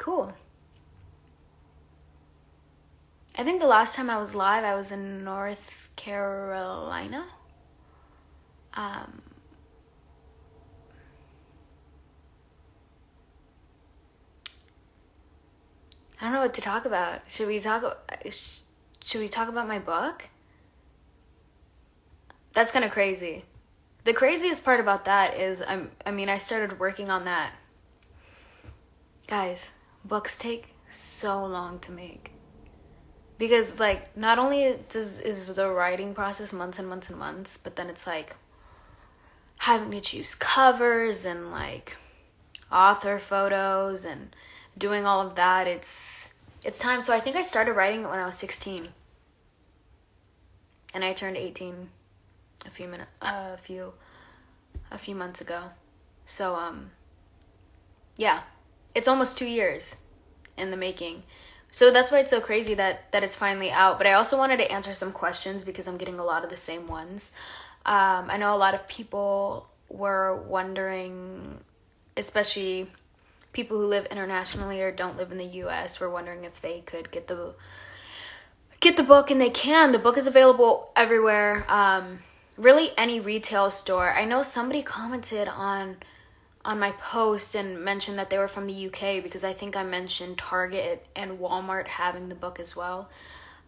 Cool. I think the last time I was live, I was in North Carolina. I don't know what to talk about. Should we talk about my book? That's kind of crazy. The craziest part about that is I started working on that. Guys, books take so long to make. Because like not only is the writing process months and months and months, but then it's like having to choose covers and like author photos and doing all of that. It's time. So I think I started writing it when I was 16. And I turned 18 a few months ago. So yeah. It's almost 2 years in the making. So that's why it's so crazy that it's finally out. But I also wanted to answer some questions because I'm getting a lot of the same ones. I know a lot of people were wondering, especially people who live internationally or don't live in the US, were wondering if they could get the book, and they can. The book is available everywhere. Really any retail store. I know somebody commented on my post and mentioned that they were from the UK because I think I mentioned Target and Walmart having the book as well.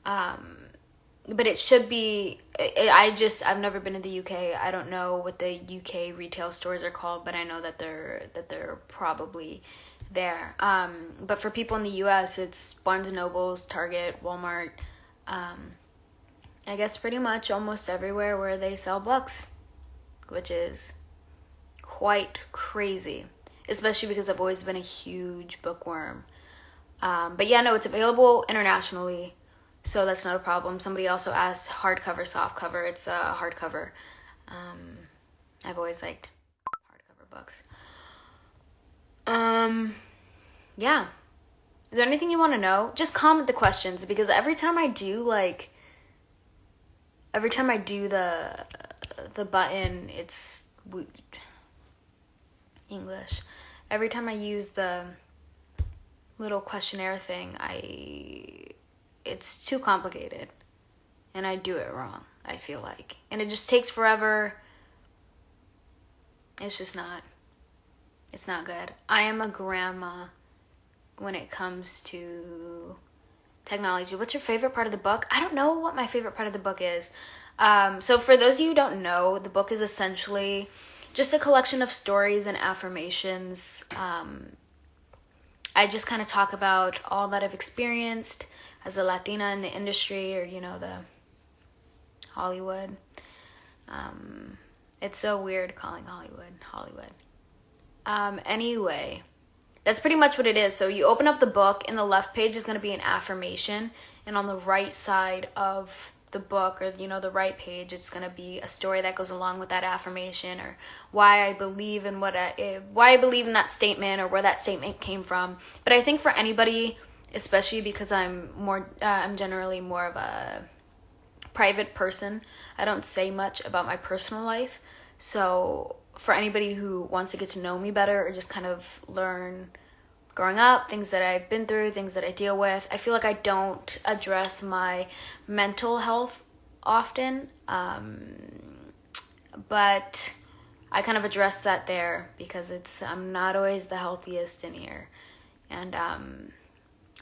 But it should be, I've never been to the UK. I don't know what the UK retail stores are called, but I know that they're probably there. But for people in the US, it's Barnes & Nobles, Target, Walmart, I guess pretty much almost everywhere where they sell books, which is quite crazy, especially because I've always been a huge bookworm. But yeah, no, it's available internationally, so that's not a problem. Somebody also asked hardcover, softcover. It's a hardcover. I've always liked hardcover books. Yeah. Is there anything you want to know? Just comment the questions, because every time I do the button, it's English. Every time I use the little questionnaire thing, it's too complicated and I do it wrong, I feel like. And it just takes forever. It's not good. I am a grandma when it comes to technology. What's your favorite part of the book? I don't know what my favorite part of the book is. So for those of you who don't know, the book is essentially just a collection of stories and affirmations. I just kind of talk about all that I've experienced as a Latina in the industry, or, the Hollywood. It's so weird calling Hollywood. Anyway, that's pretty much what it is. So you open up the book, and the left page is going to be an affirmation, and on the right side of the book, or the right page, it's going to be a story that goes along with that affirmation, or why I believe in why I believe in that statement, or where that statement came from. But I think for anybody, especially because I'm generally more of a private person, I don't say much about my personal life. So for anybody who wants to get to know me better, or just kind of learn growing up, things that I've been through, things that I deal with, I feel like I don't address my mental health often, but I kind of address that there because I'm not always the healthiest in here. And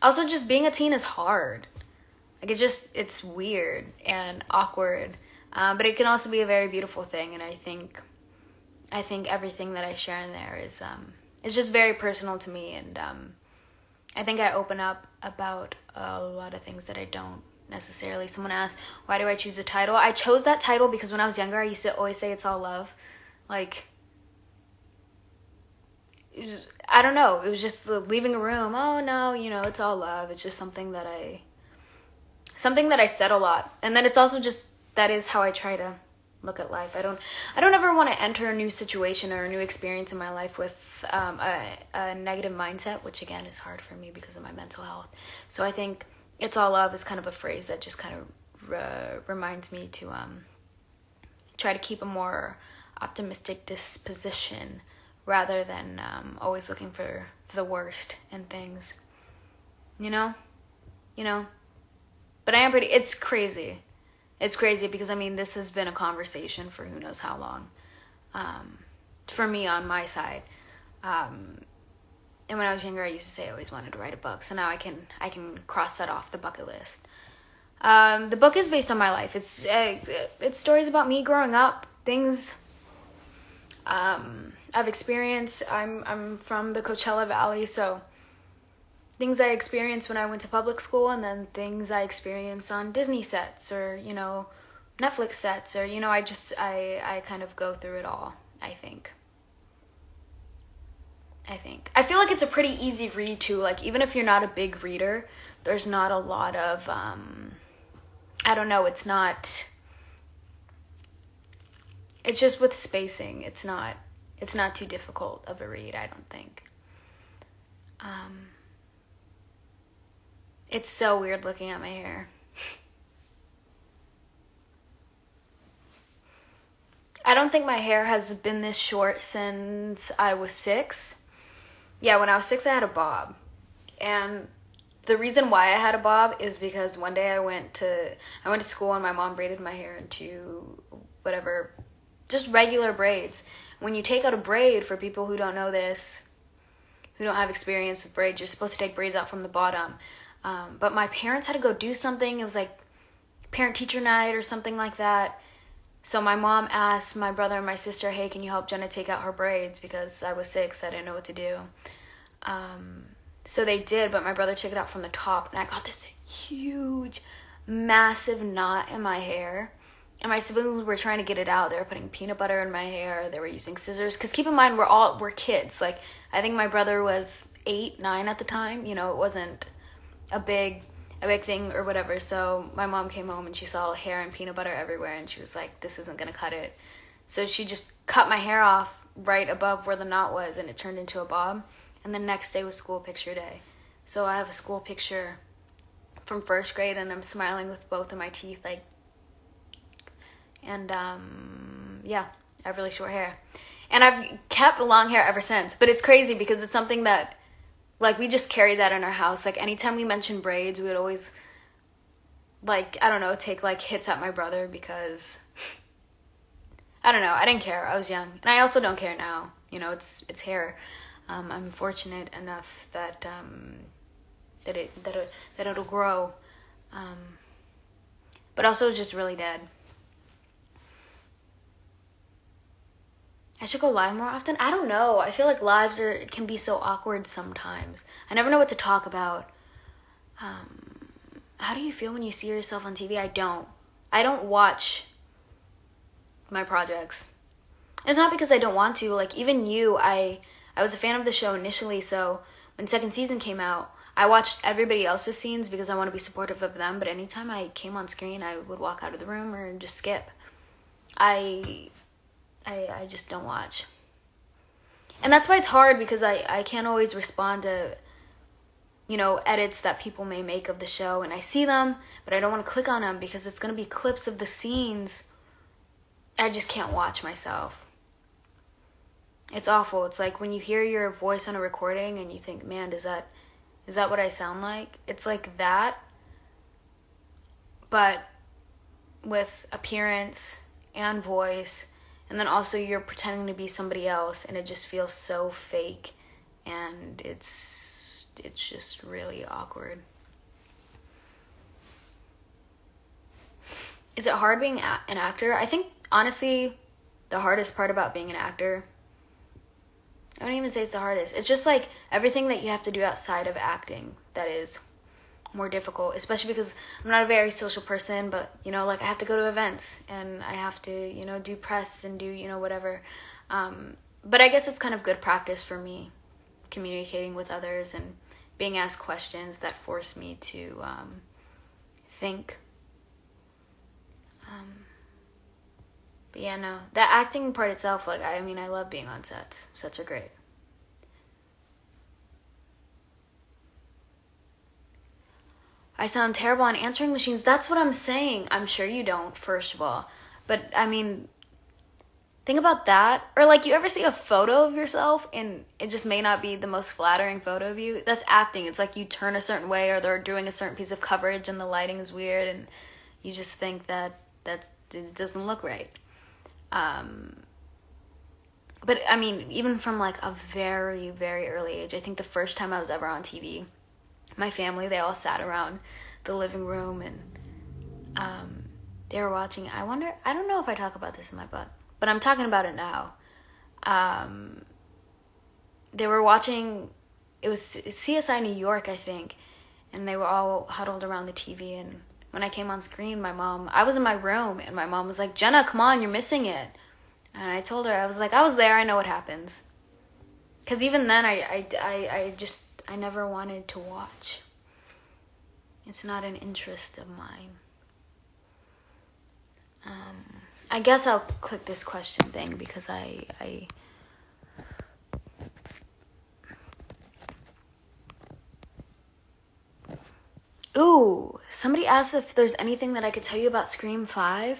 also, just being a teen is hard. Like, it's weird and awkward, but it can also be a very beautiful thing. And I think everything that I share in there is just very personal to me, and I think I open up about a lot of things that I don't necessarily. Someone asked, why do I choose the title? I chose that title because when I was younger, I used to always say it's all love. Like, I don't know, it was just leaving a room. Oh no, it's all love. It's just something that I said a lot. And then it's also just, that is how I try to look at life. I don't ever want to enter a new situation or a new experience in my life with a negative mindset, which again is hard for me because of my mental health. So I think it's all love is kind of a phrase that just kind of reminds me to try to keep a more optimistic disposition rather than always looking for the worst in things. you know? But I am pretty, it's crazy. It's crazy because, I mean, this has been a conversation for who knows how long. For me on my side. And when I was younger, I used to say I always wanted to write a book. So now I can cross that off the bucket list. The book is based on my life. It's stories about me growing up, things I've experienced. I'm from the Coachella Valley, so things I experienced when I went to public school, and then things I experienced on Disney sets or, Netflix sets, or, I kind of go through it all, I think. I feel like it's a pretty easy read too. Like, even if you're not a big reader, there's not a lot of, I don't know, it's just with spacing, it's not too difficult of a read, I don't think. It's so weird looking at my hair. I don't think my hair has been this short since I was 6. Yeah, when I was 6, I had a bob. And the reason why I had a bob is because one day I went to school and my mom braided my hair into whatever, just regular braids. When you take out a braid, for people who don't know this, who don't have experience with braids, you're supposed to take braids out from the bottom. But my parents had to go do something. It was like parent-teacher night or something like that. So my mom asked my brother and my sister, hey, can you help Jenna take out her braids? Because I was 6, I didn't know what to do. So they did, but my brother took it out from the top, and I got this huge, massive knot in my hair. And my siblings were trying to get it out. They were putting peanut butter in my hair. They were using scissors. Because keep in mind, we're kids. Like, I think my brother was 8, 9 at the time. It wasn't a big thing or whatever. So my mom came home and she saw hair and peanut butter everywhere, and she was like, this isn't gonna cut it. So she just cut my hair off right above where the knot was, and it turned into a bob. And the next day was school picture day. So I have a school picture from 1st grade, and I'm smiling with both of my teeth, like, and yeah, I have really short hair. And I've kept long hair ever since. But it's crazy because it's something that, like, we just carried that in our house. Like, anytime we mentioned braids, we would always, like, I don't know, take, like, hits at my brother because, I don't know, I didn't care. I was young. And I also don't care now. It's hair. I'm fortunate enough that it'll grow. But also just really dead. I should go live more often. I don't know. I feel like lives can be so awkward sometimes. I never know what to talk about. How do you feel when you see yourself on TV? I don't watch my projects. It's not because I don't want to. Like, even you, I was a fan of the show initially, so when 2nd season came out, I watched everybody else's scenes because I want to be supportive of them, but anytime I came on screen, I would walk out of the room or just skip. I just don't watch. And that's why it's hard, because I can't always respond to, edits that people may make of the show, and I see them, but I don't want to click on them because it's going to be clips of the scenes. I just can't watch myself. It's awful. It's like when you hear your voice on a recording and you think, man, is that what I sound like? It's like that, but with appearance and voice, and then also you're pretending to be somebody else, and it just feels so fake, and it's just really awkward. Is it hard being an actor? I think, honestly, the hardest part about being an actor, I don't even say it's the hardest. It's just like everything that you have to do outside of acting that is more difficult, especially because I'm not a very social person, but, like, I have to go to events and I have to, do press and do, whatever. But I guess it's kind of good practice for me, communicating with others and being asked questions that force me to think. But yeah, no, the acting part itself, like, I love being on sets. Sets are great. I sound terrible on answering machines. That's what I'm saying. I'm sure you don't, first of all. But, Think about that. Or like, you ever see a photo of yourself and it just may not be the most flattering photo of you? That's acting. It's like you turn a certain way, or they're doing a certain piece of coverage and the lighting is weird and you just think that it doesn't look right. But I mean, even from like a very, very early age, I think the first time I was ever on TV, my family, they all sat around the living room and they were watching. I don't know if I talk about this in my book, but I'm talking about it now. They were watching, it was CSI New York, I think, and they were all huddled around the TV. And when I came on screen, I was in my room, and my mom was like, Jenna, come on, you're missing it. And I told her, I was like, I was there, I know what happens. Because even then, I never wanted to watch. It's not an interest of mine. I guess I'll click this question thing because Ooh, somebody asked if there's anything that I could tell you about Scream 5.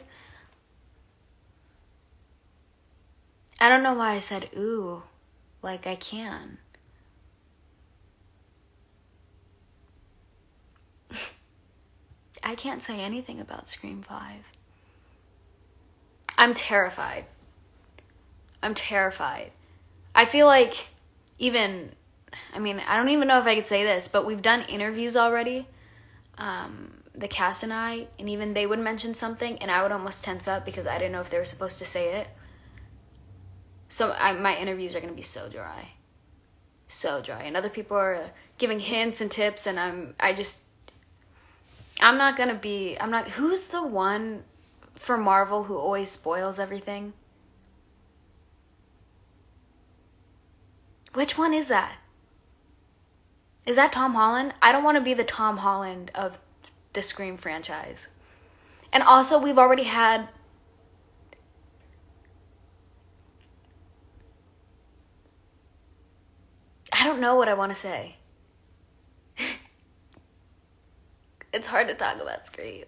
I don't know why I said ooh, like I can. I can't say anything about Scream 5. I'm terrified. I feel like I don't even know if I could say this, but we've done interviews already, the cast and I, and even they would mention something and I would almost tense up because I didn't know if they were supposed to say it. So my interviews are going to be so dry. So dry. And other people are giving hints and tips, and who's the one for Marvel who always spoils everything? Which one is that? Is that Tom Holland? I don't want to be the Tom Holland of the Scream franchise. And also, we've already had... I don't know what I want to say. It's hard to talk about Scream.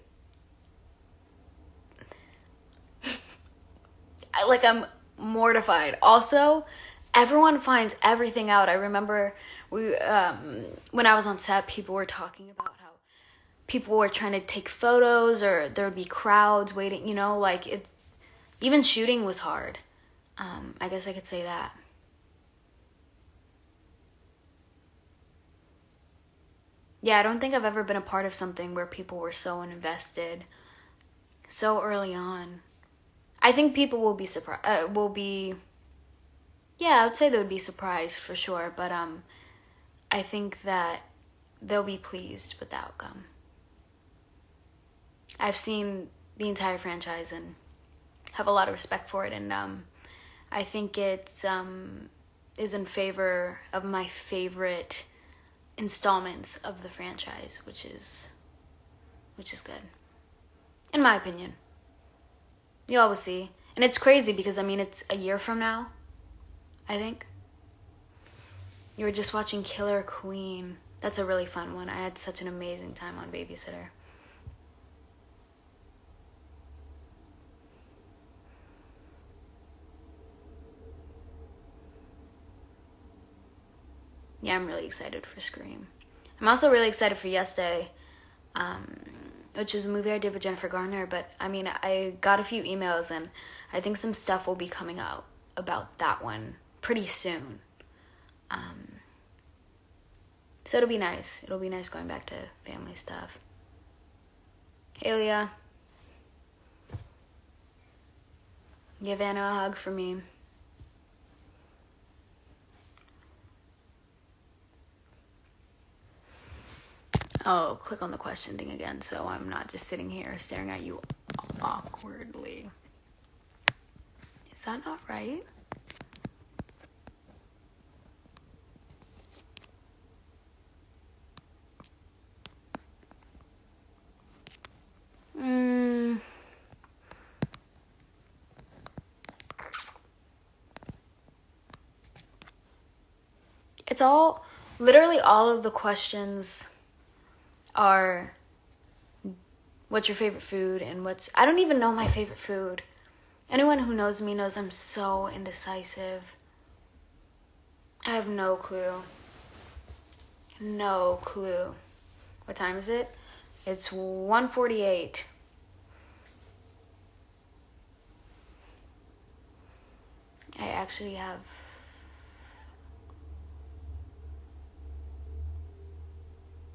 I'm mortified. Also, everyone finds everything out. I remember when I was on set, people were talking about how people were trying to take photos, or there would be crowds waiting, even shooting was hard. I guess I could say that. Yeah, I don't think I've ever been a part of something where people were so invested so early on. I think people will be surprised. Yeah, I would say they would be surprised for sure, but I think that they'll be pleased with the outcome. I've seen the entire franchise and have a lot of respect for it, and I think it is in favor of my favorite installments of the franchise, which is good, in my opinion. You always see, and it's crazy because it's a year from now, I think. You were just watching Killer Queen. That's a really fun one. I had such an amazing time on Babysitter. Yeah, I'm really excited for Scream. I'm also really excited for Yes Day, which is a movie I did with Jennifer Garner. But I got a few emails, and I think some stuff will be coming out about that one pretty soon. So it'll be nice. It'll be nice going back to family stuff. Hey, Leah. Give Anna a hug for me. Oh, click on the question thing again so I'm not just sitting here staring at you awkwardly. Is that not right? It's literally all of the questions are, what's your favorite food, and I don't even know my favorite food. Anyone who knows me knows I'm so indecisive. I have no clue. No clue. What time is it? It's 1:48. I actually have...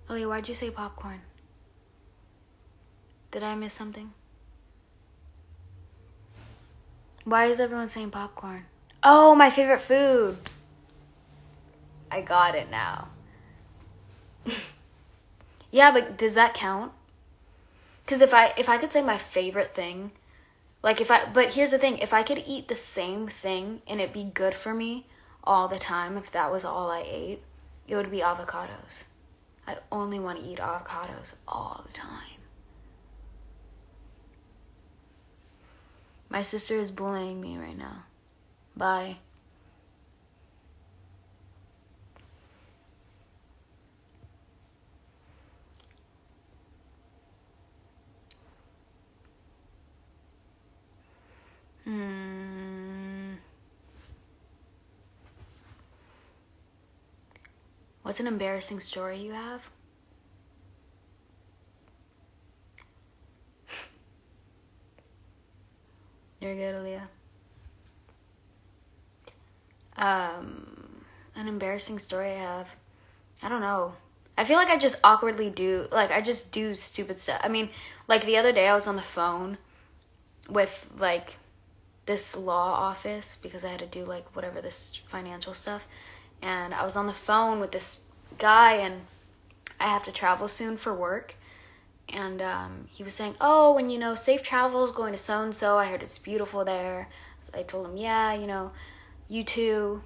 Ellie, why'd you say popcorn? Did I miss something? Why is everyone saying popcorn? Oh, my favorite food. I got it now. Yeah, but does that count? Because if I could say my favorite thing, like but here's the thing, if I could eat the same thing and it be good for me all the time, if that was all I ate, it would be avocados. I only want to eat avocados all the time. My sister is bullying me right now. Bye. What's an embarrassing story you have? You're good, Aaliyah. An embarrassing story I have. I don't know. I feel like I just awkwardly do, like, I just do stupid stuff. I mean, like, the other day I was on the phone with, like, this law office because I had to do, like, whatever, this financial stuff. And I was on the phone with this guy, and I have to travel soon for work. And he was saying, oh, and, you know, safe travels going to so-and-so. I heard it's beautiful there. So I told him, yeah, you know, you too.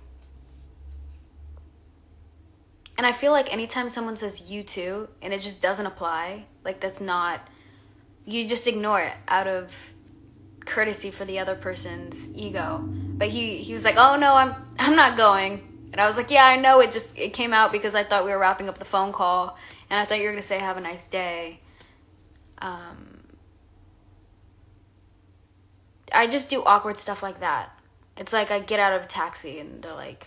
And I feel like anytime someone says you too, and it just doesn't apply, like, that's not, you just ignore it out of courtesy for the other person's ego. But he was like, oh no, I'm not going. And I was like, yeah, I know, it came out because I thought we were wrapping up the phone call, and I thought you were gonna say have a nice day. I just do awkward stuff like that. It's like I get out of a taxi and they're like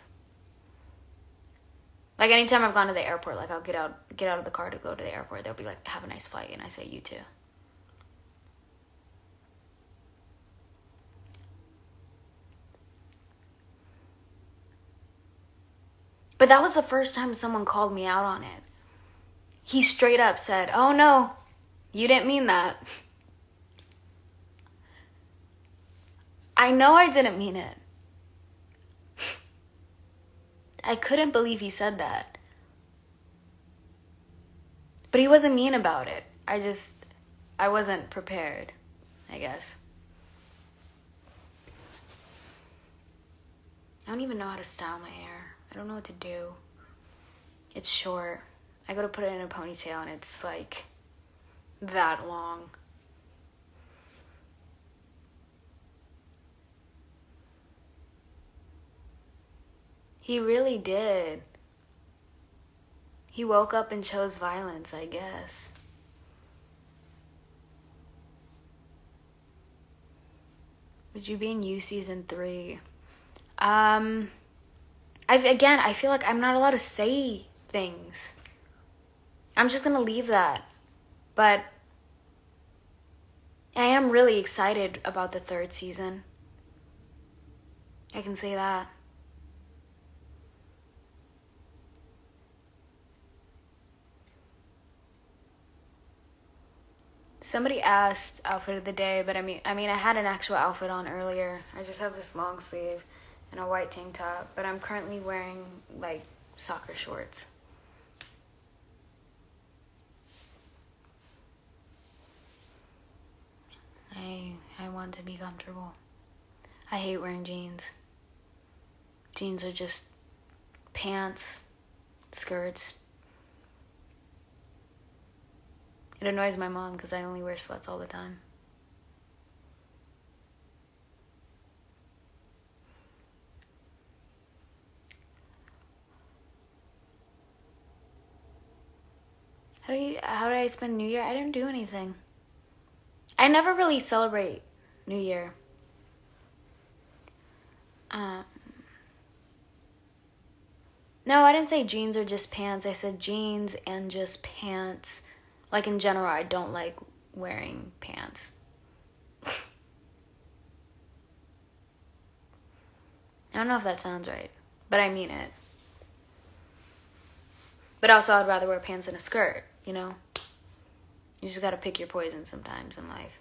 anytime I've gone to the airport, like I'll get out of the car to go to the airport, they'll be like, have a nice flight, and I say you too. But that was the first time someone called me out on it. He straight up said, oh no, you didn't mean that. I know I didn't mean it. I couldn't believe he said that. But he wasn't mean about it. I wasn't prepared, I guess. I don't even know how to style my hair. I don't know what to do. It's short. I go to put it in a ponytail and it's like that long. He really did. He woke up and chose violence, I guess. Would you be in You Season 3? I feel like I'm not allowed to say things. I'm just gonna leave that. But I am really excited about the 3rd season. I can say that. Somebody asked outfit of the day, but I mean I had an actual outfit on earlier. I just have this long sleeve and a white tank top, but I'm currently wearing like soccer shorts. I want to be comfortable. I hate wearing jeans. Jeans are just pants, skirts. It annoys my mom because I only wear sweats all the time. How did I spend New Year? I didn't do anything. I never really celebrate New Year. No, I didn't say jeans or just pants. I said jeans and just pants. Like, in general, I don't like wearing pants. I don't know if that sounds right, but I mean it. But also, I'd rather wear pants than a skirt, you know? You just gotta pick your poison sometimes in life.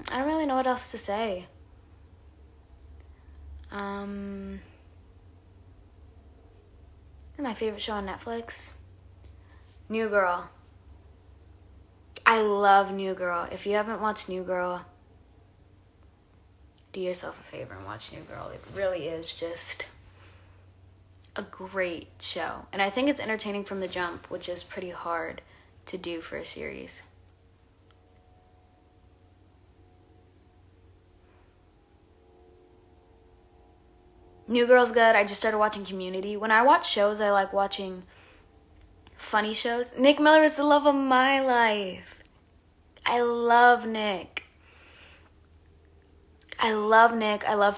I don't really know what else to say. My favorite show on Netflix? New Girl. I love New Girl. If you haven't watched New Girl, do yourself a favor and watch New Girl. It really is just a great show. And I think it's entertaining from the jump, which is pretty hard to do for a series. New Girl's good. I just started watching Community. When I watch shows, I like watching funny shows. Nick Miller is the love of my life. I love Nick. I love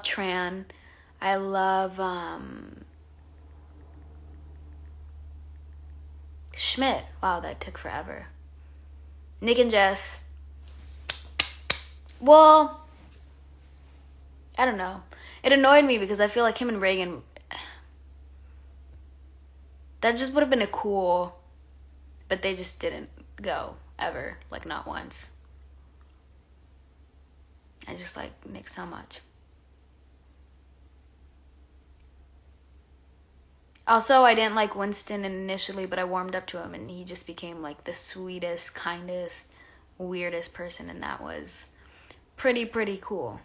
Tran. I love Schmidt. Wow, that took forever. Nick and Jess. Well, I don't know. It annoyed me because I feel like him and Reagan, that just would have been a cool, but they just didn't go ever, like not once. I just like Nick so much. Also, I didn't like Winston initially, but I warmed up to him and he just became like the sweetest, kindest, weirdest person, and that was pretty cool.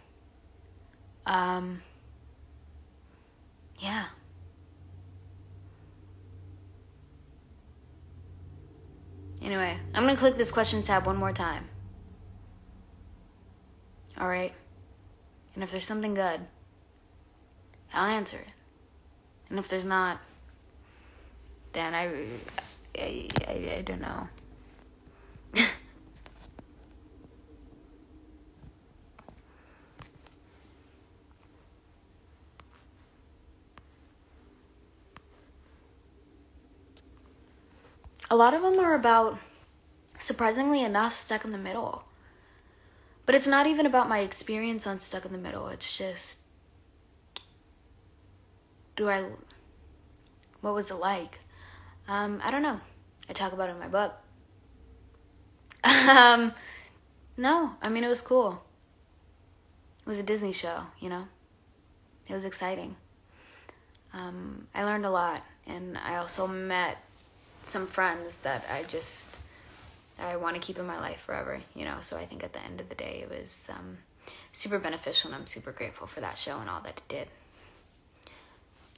Yeah. Anyway, I'm gonna click this questions tab one more time. Alright? And if there's something good, I'll answer it. And if there's not, then I don't know. A lot of them are about, surprisingly enough, Stuck in the Middle. But it's not even about my experience on Stuck in the Middle. It's just, what was it like? I don't know. I talk about it in my book. No, I mean, it was cool. It was a Disney show, you know? It was exciting. I learned a lot, and I also met some friends that I want to keep in my life forever, you know? So I think at the end of the day, it was super beneficial, and I'm super grateful for that show and all that it did.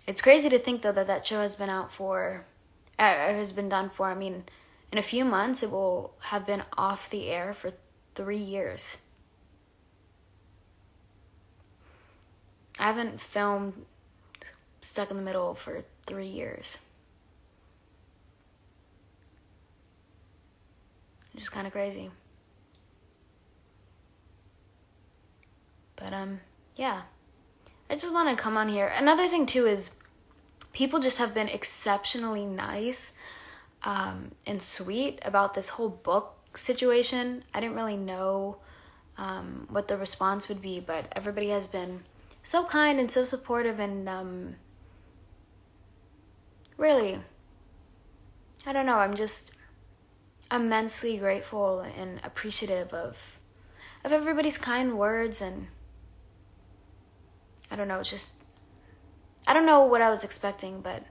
It's crazy to think, though, that show has been done for, I mean, in a few months, it will have been off the air for 3 years. I haven't filmed Stuck in the Middle for 3 years. It's just kind of crazy. But, yeah. I just want to come on here. Another thing, too, is people just have been exceptionally nice and sweet about this whole book situation. I didn't really know what the response would be, but everybody has been so kind and so supportive, and really, I don't know, I'm just immensely grateful and appreciative of everybody's kind words, and I don't know, it's just, I don't know what I was expecting, but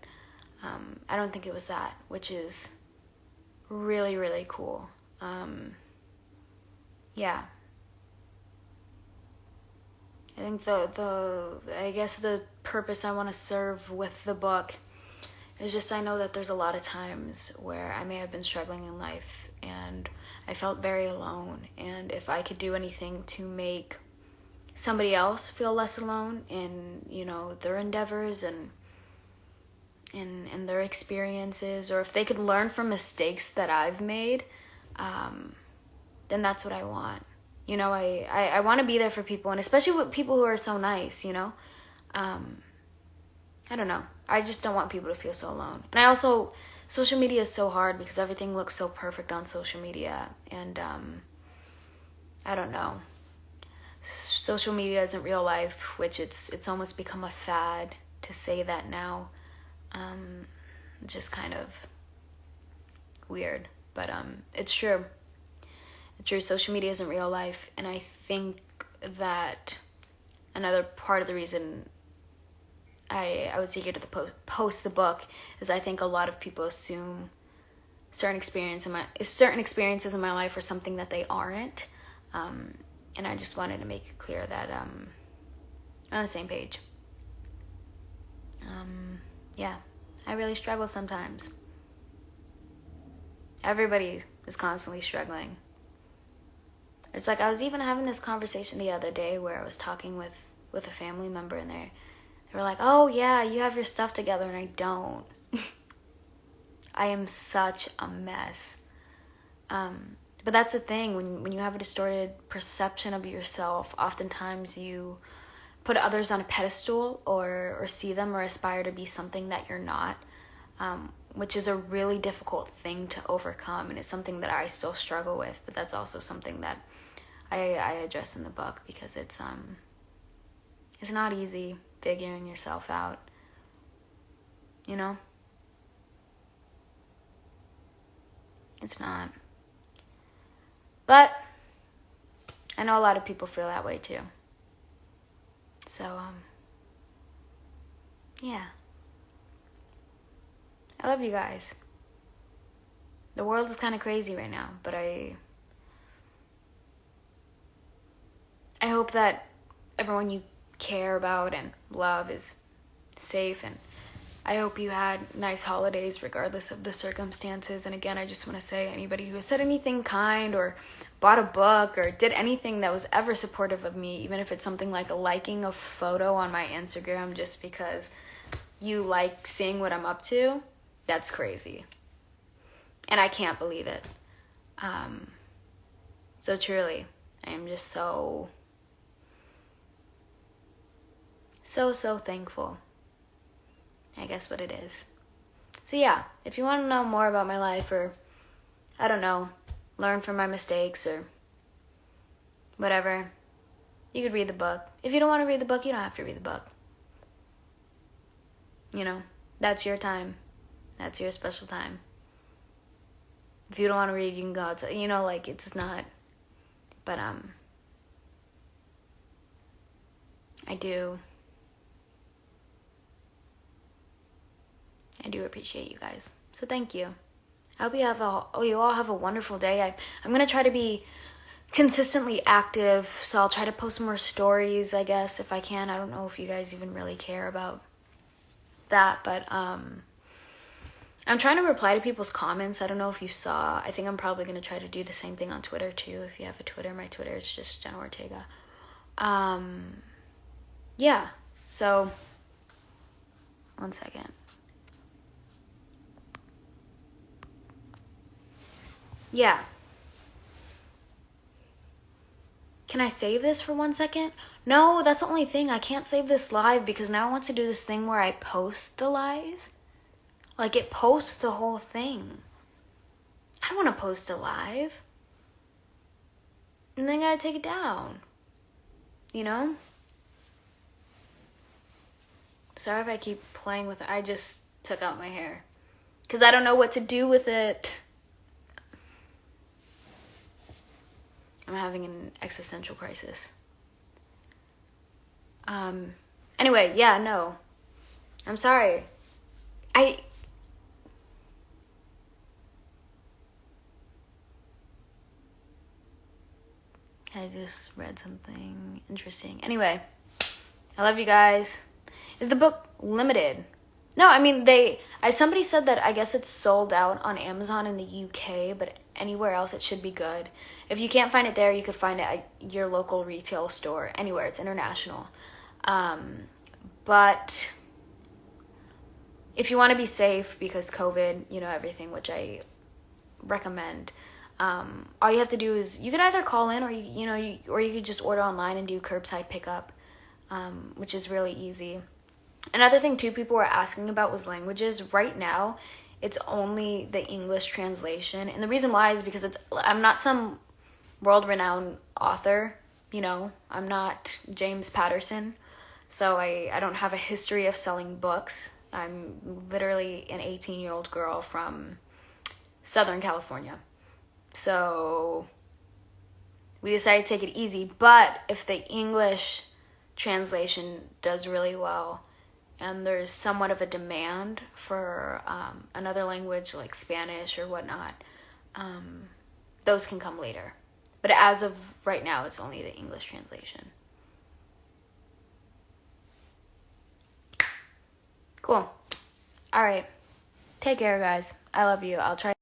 I don't think it was that, which is really cool. Yeah. I think I guess the purpose I want to serve with the book is just, I know that there's a lot of times where I may have been struggling in life and I felt very alone, and if I could do anything to make somebody else feel less alone in, you know, their endeavors and in their experiences, or if they could learn from mistakes that I've made, then that's what I want. You know, I want to be there for people, and especially with people who are so nice, you know. I don't know. I just don't want people to feel so alone. And I also, social media is so hard because everything looks so perfect on social media. And I don't know. Social media isn't real life, which it's almost become a fad to say that now. Just kind of weird. But it's true. It's true. Social media isn't real life. And I think that another part of the reason I was eager to post the book is I think a lot of people assume certain experiences in my life are something that they aren't, and I just wanted to make it clear that on the same page. Yeah, I really struggle sometimes. Everybody is constantly struggling. It's like I was even having this conversation the other day where I was talking with a family member, and they were like, oh yeah, you have your stuff together and I don't. I am such a mess. But that's the thing, when you have a distorted perception of yourself, oftentimes you put others on a pedestal or see them or aspire to be something that you're not, which is a really difficult thing to overcome, and it's something that I still struggle with, but that's also something that I address in the book, because it's not easy figuring yourself out, you know? It's not. But I know a lot of people feel that way too. So, yeah. I love you guys. The world is kind of crazy right now, but I hope that everyone you care about and love is safe, and I hope you had nice holidays regardless of the circumstances. And again, I just want to say, anybody who has said anything kind or bought a book or did anything that was ever supportive of me, even if it's something like liking a photo on my Instagram just because you like seeing what I'm up to, that's crazy. And I can't believe it. So truly, I am just so thankful. I guess what it is. So yeah, if you want to know more about my life, or I don't know, learn from my mistakes or whatever, you could read the book. If you don't want to read the book, you don't have to read the book. You know, that's your time. That's your special time. If you don't want to read, you can go outside. You know, like, it's not. But I do appreciate you guys. So thank you. I hope you all have a wonderful day. I'm going to try to be consistently active, so I'll try to post more stories, I guess, if I can. I don't know if you guys even really care about that, but I'm trying to reply to people's comments. I don't know if you saw. I think I'm probably going to try to do the same thing on Twitter too. If you have a Twitter, my Twitter is just Jenna Ortega. Yeah, so one second. Yeah. Can I save this for 1 second? No, that's the only thing. I can't save this live because now I want to do this thing where I post the live. Like, it posts the whole thing. I don't want to post a live. And then I gotta take it down. You know? Sorry if I keep playing with it. I just took out my hair. Because I don't know what to do with it. I'm having an existential crisis. Anyway, yeah, no. I'm sorry. I just read something interesting. Anyway, I love you guys. Is the book limited? No, I mean, somebody said that I guess it's sold out on Amazon in the UK, but anywhere else it should be good. If you can't find it there, you could find it at your local retail store. Anywhere, it's international. But if you want to be safe because COVID, you know, everything, which I recommend, all you have to do is you can either call in or or you could just order online and do curbside pickup, which is really easy. Another thing too people were asking about was languages. Right now, it's only the English translation, and the reason why is because I'm not some world-renowned author, you know. I'm not James Patterson, so I don't have a history of selling books. I'm literally an 18-year-old girl from Southern California. So we decided to take it easy, but if the English translation does really well and there's somewhat of a demand for another language like Spanish or whatnot, those can come later. But as of right now, it's only the English translation. Cool. All right. Take care, guys. I love you. I'll try